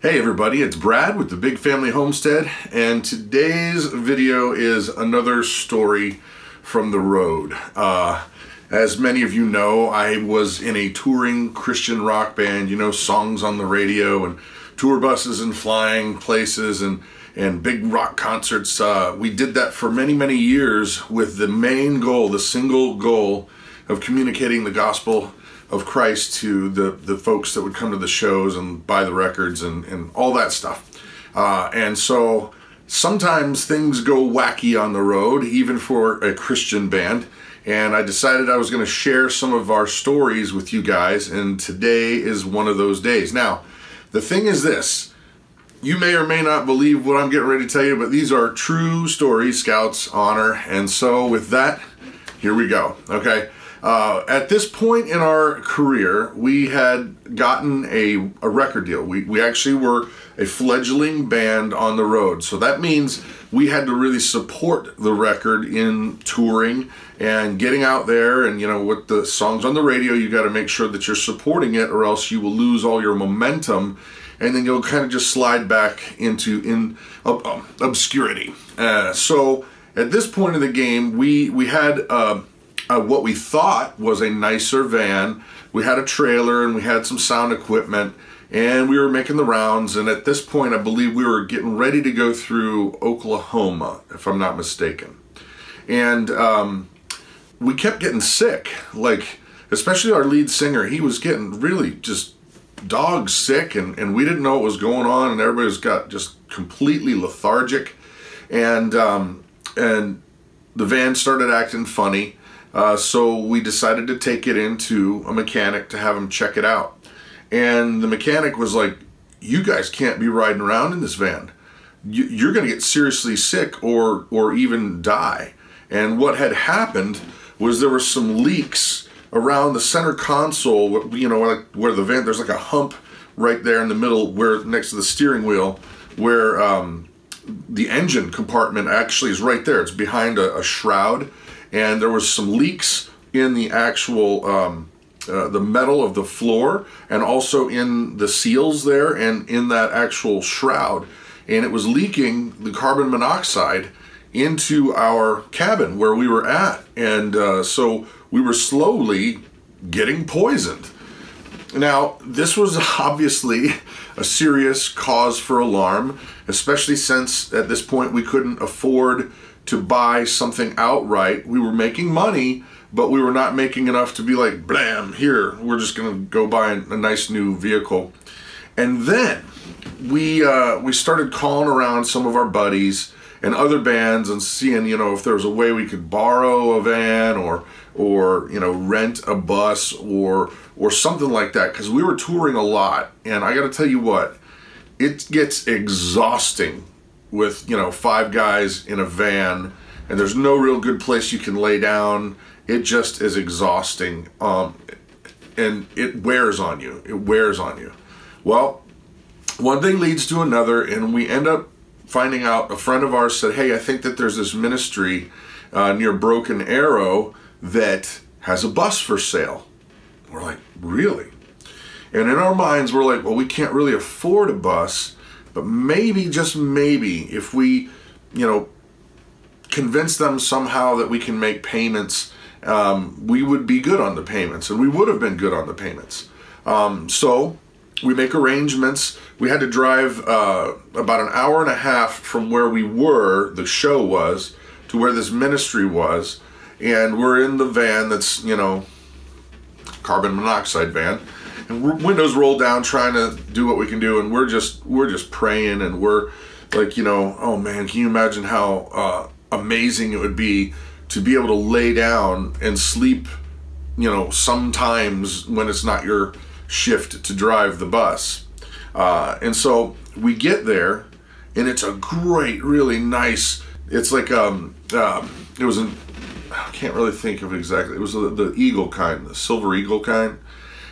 Hey everybody, it's Brad with the Big Family Homestead, and today's video is another story from the road. As many of you know, I was in a touring Christian rock band, you know, songs on the radio and tour buses and flying places and big rock concerts. We did that for many years with the main goal, the single goal of communicating the gospel of Christ to the folks that would come to the shows and buy the records and all that stuff. And so sometimes things go wacky on the road, even for a Christian band. And I decided I was going to share some of our stories with you guys, and today is one of those days. Now, the thing is this. You may or may not believe what I'm getting ready to tell you, but these are true stories, Scouts honor. And so with that, here we go, okay? At this point in our career, we had gotten a record deal. We actually were a fledgling band on the road. So that means we had to really support the record in touring and getting out there. And, you know, with the songs on the radio, you got to make sure that you're supporting it, or else you will lose all your momentum. And then you'll kind of just slide back into obscurity. So at this point in the game, we had what we thought was a nicer van. We had a trailer and we had some sound equipment, and we were making the rounds. And at this point, I believe we were getting ready to go through Oklahoma, if I'm not mistaken. And we kept getting sick, like especially our lead singer. He was getting really just dog sick, and we didn't know what was going on, and everybody got just completely lethargic. And the van started acting funny. So we decided to take it into a mechanic to have him check it out. And the mechanic was like, you guys can't be riding around in this van. You're going to get seriously sick or even die. And what had happened was there were some leaks around the center console, you know, like where the van, there's like a hump right there in the middle where next to the steering wheel where the engine compartment actually is right there. It's behind a shroud. And there was some leaks in the actual, the metal of the floor, and also in the seals there and in that actual shroud. And it was leaking the carbon monoxide into our cabin where we were at. And so we were slowly getting poisoned. Now, this was obviously a serious cause for alarm, especially since at this point we couldn't afford to buy something outright. We were making money, but we were not making enough to be like, blam, here, we're just gonna go buy a nice new vehicle. And then we started calling around some of our buddies and other bands and seeing, you know, if there was a way we could borrow a van or you know, rent a bus or something like that, because we were touring a lot. And I gotta tell you what, it gets exhausting with, you know, 5 guys in a van, and there's no real good place you can lay down. It just is exhausting, and it wears on you. It wears on you. Well, one thing leads to another, and we end up finding out, a friend of ours said, hey, I think that there's this ministry near Broken Arrow that has a bus for sale. We're like, really? And in our minds, we're like, well, we can't really afford a bus, but maybe, just maybe, if we, you know, convince them somehow that we can make payments, we would be good on the payments, and we would have been good on the payments. So we make arrangements. We had to drive about an hour and a half from where we were, the show was, to where this ministry was, and we're in the van that's, you know, carbon monoxide van. And windows roll down, trying to do what we can do, and we're just praying, and we're like, you know, oh man, can you imagine how amazing it would be to be able to lay down and sleep, you know, sometimes when it's not your shift to drive the bus. And so we get there, and it's a great, really nice, it's like it was an, I can't really think of exactly, it was the eagle kind, the silver eagle kind.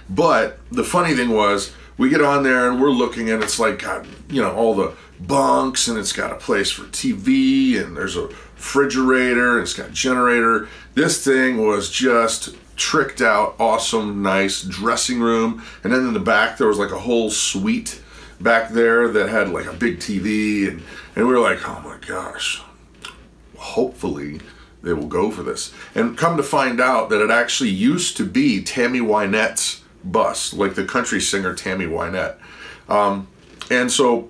But the funny thing was, we get on there and we're looking, and it's like got, you know, all the bunks, and it's got a place for TV, and there's a refrigerator, and it's got a generator. This thing was just tricked out, awesome, nice dressing room. And then in the back there was like a whole suite back there that had like a big TV, and we were like, oh my gosh, hopefully they will go for this. And come to find out that it actually used to be Tammy Wynette's bus, like the country singer Tammy Wynette. And so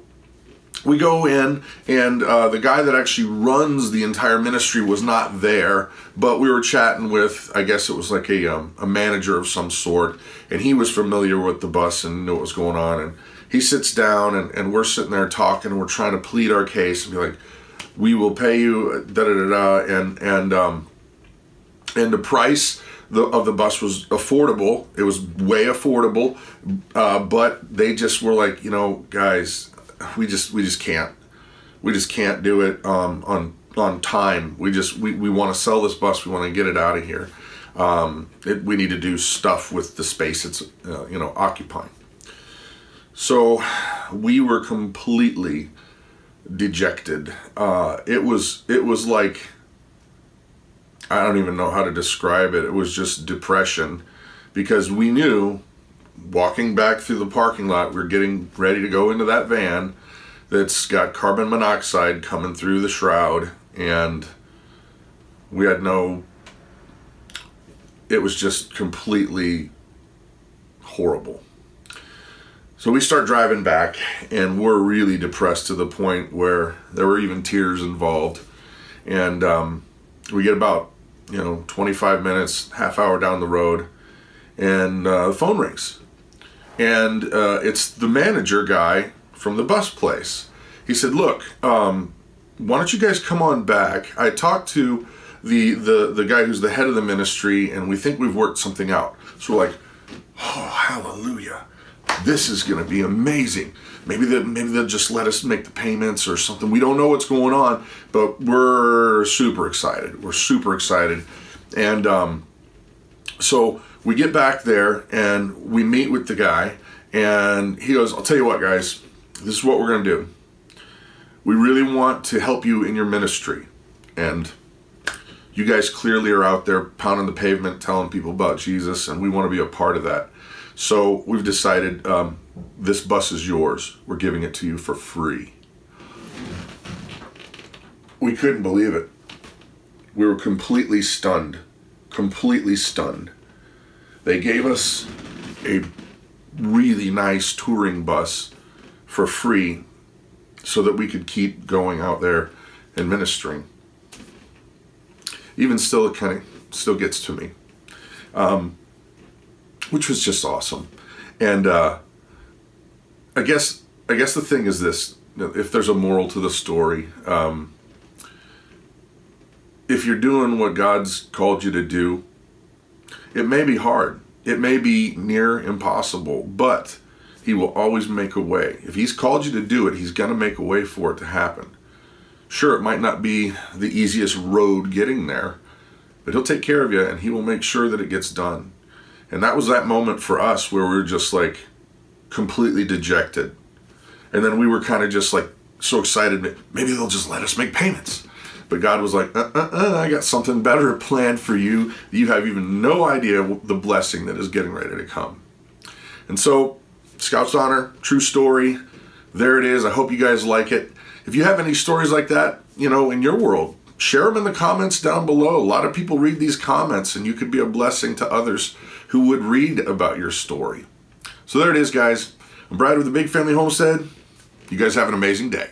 we go in, and the guy that actually runs the entire ministry was not there, but we were chatting with, I guess it was like a manager of some sort, and he was familiar with the bus and knew what was going on. And he sits down, and we're sitting there talking, and we're trying to plead our case and be like, we will pay you, and the price of the bus was affordable. It was way affordable, but they just were like, you know, guys, we just can't do it on time. We want to sell this bus. We want to get it out of here. We need to do stuff with the space it's you know, occupying. So we were completely dejected. It was like, I don't even know how to describe it. It was just depression, because we knew walking back through the parking lot, we're getting ready to go into that van that's got carbon monoxide coming through the shroud, and we had it was just completely horrible. So we start driving back, and we're really depressed to the point where there were even tears involved. And we get about, you know, 25 minutes, half hour down the road, and the phone rings. And it's the manager guy from the bus place. He said, look, why don't you guys come on back? I talked to the guy who's the head of the ministry, and we think we've worked something out. So we're like, oh, hallelujah. This is going to be amazing. Maybe they'll just let us make the payments or something. We don't know what's going on, but we're super excited. We're super excited. And so we get back there, and we meet with the guy, and he goes, I'll tell you what, guys, this is what we're going to do. We really want to help you in your ministry. And you guys clearly are out there pounding the pavement, telling people about Jesus, and we want to be a part of that. So we've decided this bus is yours. We're giving it to you for free. We couldn't believe it. We were completely stunned. Completely stunned. They gave us a really nice touring bus for free so that we could keep going out there and ministering. Even still, it kind of still gets to me. Which was just awesome. And I guess the thing is this, if there's a moral to the story, if you're doing what God's called you to do, it may be hard. It may be near impossible, but He will always make a way. If He's called you to do it, He's going to make a way for it to happen. Sure, it might not be the easiest road getting there, but He'll take care of you, and He will make sure that it gets done. And that was that moment for us where we were just like completely dejected. And then we were kind of just like so excited, maybe they'll just let us make payments. But God was like, I got something better planned for you. You have even no idea the blessing that is getting ready to come. And so, Scout's Honor, true story. There it is. I hope you guys like it. If you have any stories like that, you know, in your world, share them in the comments down below. A lot of people read these comments, and you could be a blessing to others who would read about your story. So there it is, guys. I'm Brad with the Big Family Homestead. You guys have an amazing day.